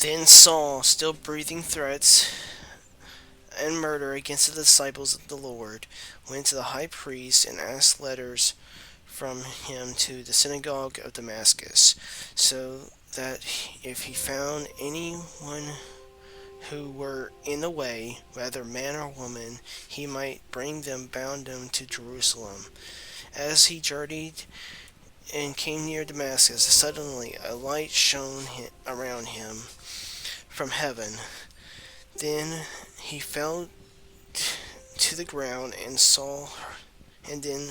Then Saul, still breathing threats and murder against the disciples of the Lord, went to the high priest and asked letters from him to the synagogue of Damascus, so that if he found anyone who were in the way, whether man or woman, he might bring them bound them to Jerusalem. As he journeyed and came near Damascus, suddenly a light shone around him from heaven. Then he fell to the ground and then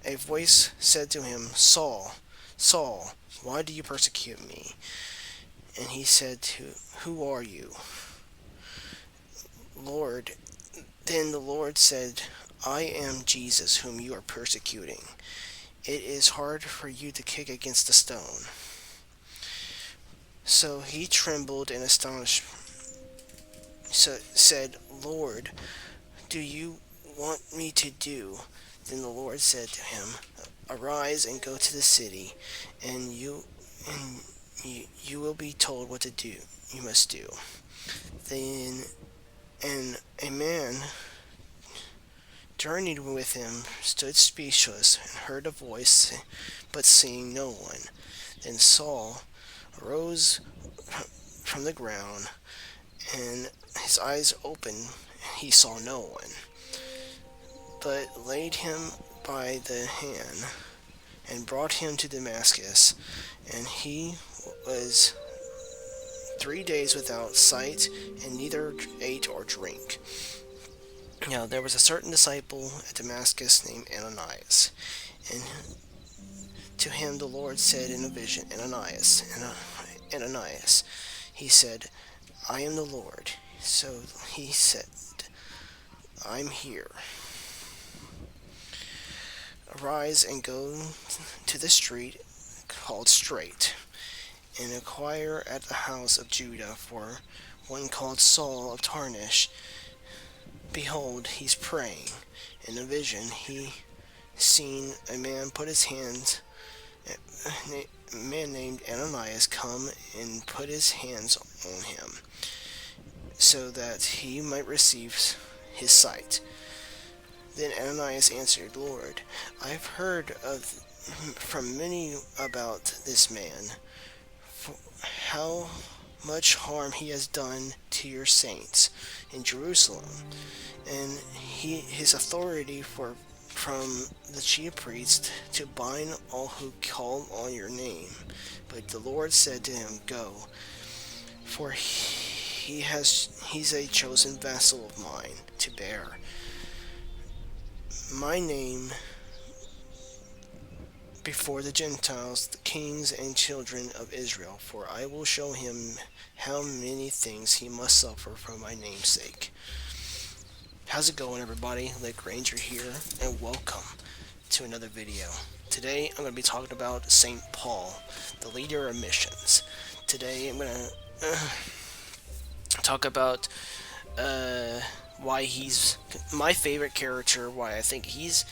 a voice said to him, Saul, Saul, why do you persecute me? And he said, Who are you, Lord? Then the Lord said, I am Jesus, whom you are persecuting. It is hard for you to kick against a stone. So he trembled in astonishment, said, Lord, do you want me to do? Then the Lord said to him, Arise and go to the city, and you will be told what to do. You must do. Then a man journeying with him stood speechless and heard a voice, but seeing no one. Then Saul arose from the ground, and his eyes opened. He saw no one, but laid him by the hand and brought him to Damascus. And he was 3 days without sight, and neither ate or drank. Now there was a certain disciple at Damascus named Ananias, and to him the Lord said in a vision, Ananias, Ananias. He said, I am the Lord. So he said, I'm here. Arise and go to the street called Straight, and inquire at the house of Judah for one called Saul of Tarnish. Behold, he's praying. In a vision he seen a man named Ananias come and put his hands on him, so that he might receive his sight. Then Ananias answered, Lord, I've heard from many about this man, how much harm he has done to your saints in Jerusalem, and his authority from the chief priest to bind all who call on your name. But the Lord said to him, Go, for he's a chosen vessel of mine to bear my name before the Gentiles, the kings and children of Israel, for I will show him how many things he must suffer for my name's sake. How's it going, everybody? Lick Ranger here, and welcome to another video. Today I'm going to be talking about St. Paul, the leader of missions. Today I'm going to talk about why he's my favorite character, why I think he's,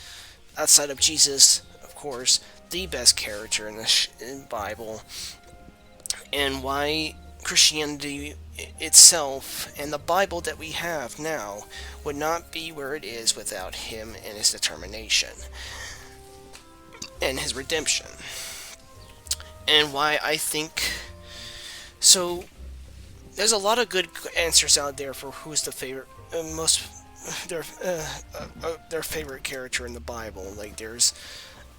outside of Jesus, of course, the best character in the Bible, and why Christianity itself and the Bible that we have now would not be where it is without him and his determination and his redemption. And why I think so. There's a lot of good answers out there for who's the favorite, their favorite character in the Bible. Like, there's,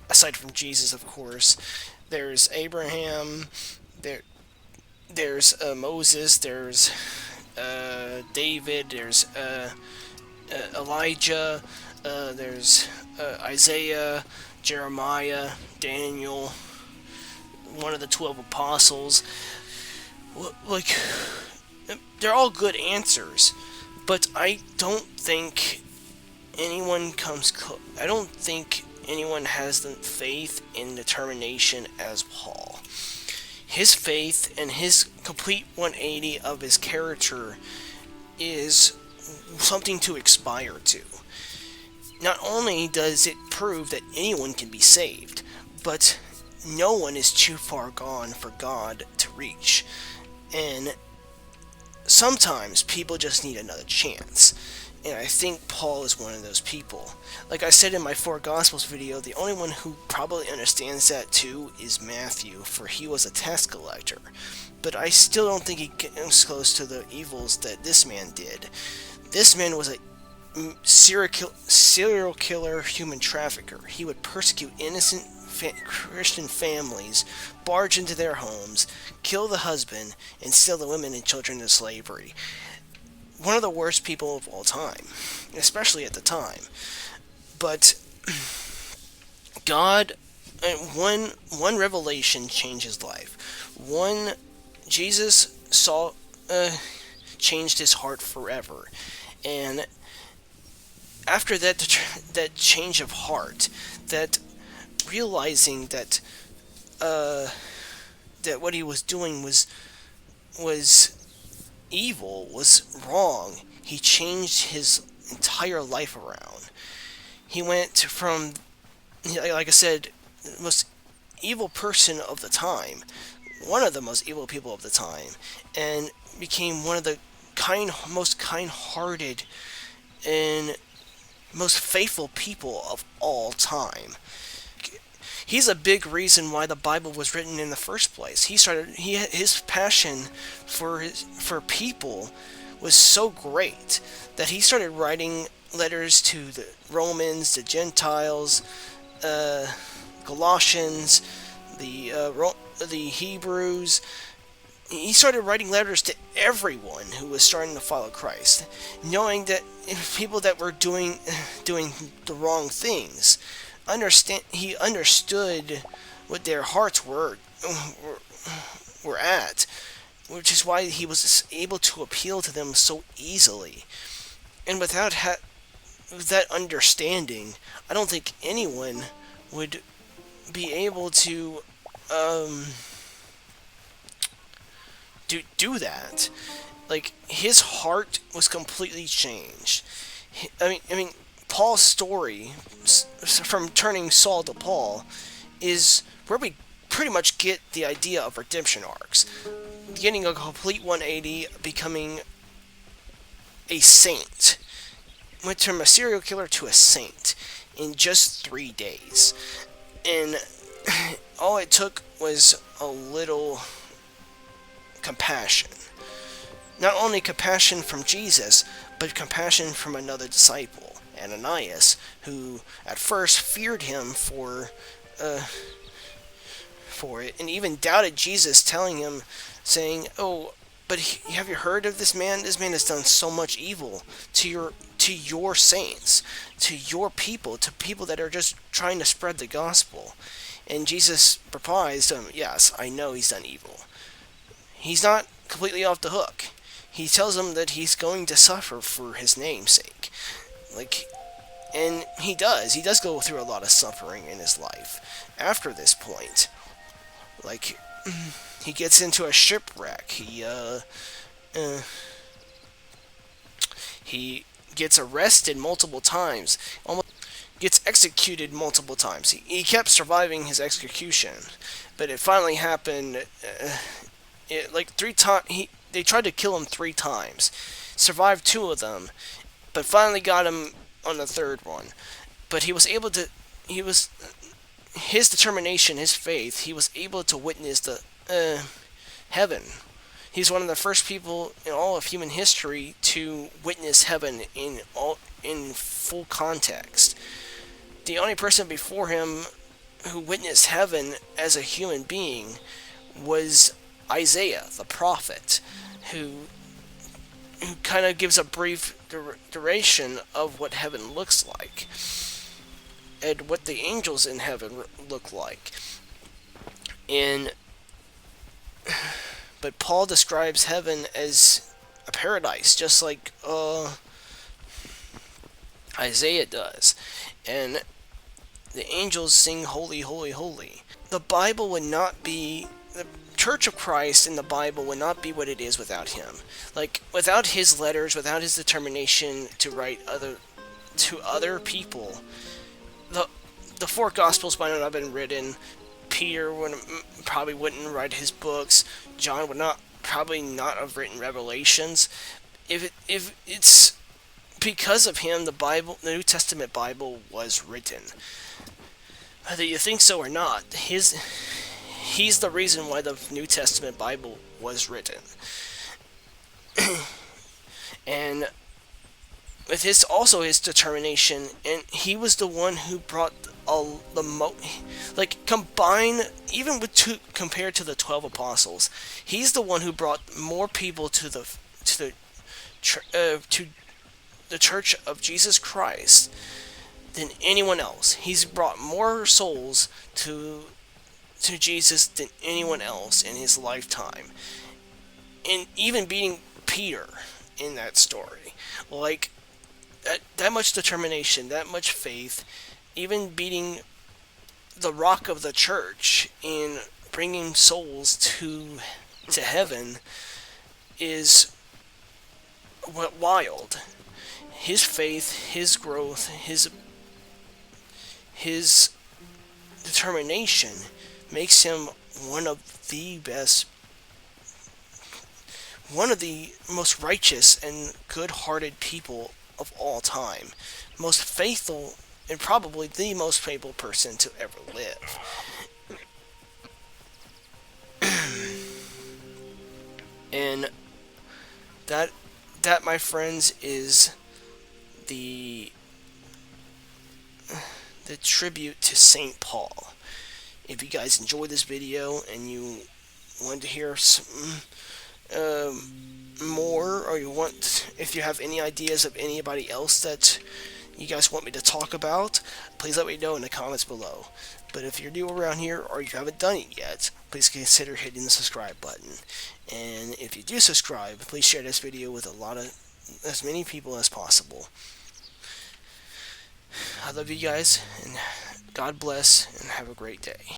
aside from Jesus, of course, there's Abraham, there's Moses, there's David, there's Elijah, there's Isaiah, Jeremiah, Daniel, one of the 12 apostles. Like, they're all good answers, but I don't think anyone I don't think anyone has the faith and determination as Paul. His faith and his complete 180 of his character is something to aspire to. Not only does it prove that anyone can be saved, but no one is too far gone for God to reach. And sometimes people just need another chance. And I think Paul is one of those people. Like I said in my Four Gospels video, the only one who probably understands that too is Matthew, for he was a tax collector. But I still don't think he comes close to the evils that this man did. This man was a serial killer, human trafficker. He would persecute innocent Christian families, barge into their homes, kill the husband, and sell the women and children into slavery. One of the worst people of all time, especially at the time. But God, one revelation changed his life. Jesus saw changed his heart forever, and after that change of heart, that realizing that that what he was doing was evil, was wrong, he changed his entire life around. He went from, like I said, the most evil person of the time, one of the most evil people of the time, and became one of the most kind-hearted and most faithful people of all time. He's a big reason why the Bible was written in the first place. His passion for people was so great that he started writing letters to the Romans, the Gentiles, Galatians, the Hebrews. He started writing letters to everyone who was starting to follow Christ, knowing that people that were doing the wrong things, he understood what their hearts were at, which is why he was able to appeal to them so easily. And without that understanding, I don't think anyone would be able to do that. Like, his heart was completely changed. I mean, Paul's story, from turning Saul to Paul, is where we pretty much get the idea of redemption arcs. Getting a complete 180, becoming a saint. Went from a serial killer to a saint in just 3 days. And all it took was a little compassion. Not only compassion from Jesus, but compassion from another disciple, Ananias, who at first feared him for it, and even doubted Jesus, telling him, saying, "Oh, but have you heard of this man? This man has done so much evil to your saints, to your people, to people that are just trying to spread the gospel." And Jesus replies to him, "Yes, I know he's done evil." He's not completely off the hook. He tells him that he's going to suffer for his name's sake. And he does. He does go through a lot of suffering in his life after this point. He gets into a shipwreck. He gets arrested multiple times. Almost gets executed multiple times. He kept surviving his execution, but it finally happened. 3 times. They tried to kill him 3 times. Survived 2 of them, but finally got him on the 3rd one. But he was able to. His determination, his faith. He was able to witness the heaven. He's one of the first people in all of human history to witness heaven in full context. The only person before him who witnessed heaven as a human being was Isaiah, the prophet, who kind of gives a brief duration of what heaven looks like and what the angels in heaven look like. But Paul describes heaven as a paradise, just like Isaiah does. And the angels sing, "Holy, holy, holy." The Bible would not be... The Church of Christ in the Bible would not be what it is without him. Without his letters, without his determination to write to other people, the 4 Gospels might not have been written. Peter probably wouldn't write his books. John would not probably not have written Revelations. If it's because of him, the New Testament Bible was written. Whether you think so or not, he's the reason why the New Testament Bible was written. And with his determination, and he was the one who brought combine, even with compared to the 12 apostles, he's the one who brought more people to the Church of Jesus Christ than anyone else. He's brought more souls to Jesus than anyone else in his lifetime, and even beating Peter in that story. Like, that much determination, that much faith, even beating the rock of the church in bringing souls to heaven is wild. His faith, his growth, his determination makes him one of the most righteous and good-hearted people of all time. Most faithful, and probably the most faithful person to ever live. And that, my friends, is the tribute to St. Paul. If you guys enjoyed this video and you want to hear some more, or if you have any ideas of anybody else that you guys want me to talk about, please let me know in the comments below. But if you're new around here or you haven't done it yet, please consider hitting the subscribe button. And if you do subscribe, please share this video with as many people as possible. I love you guys, and God bless, and have a great day.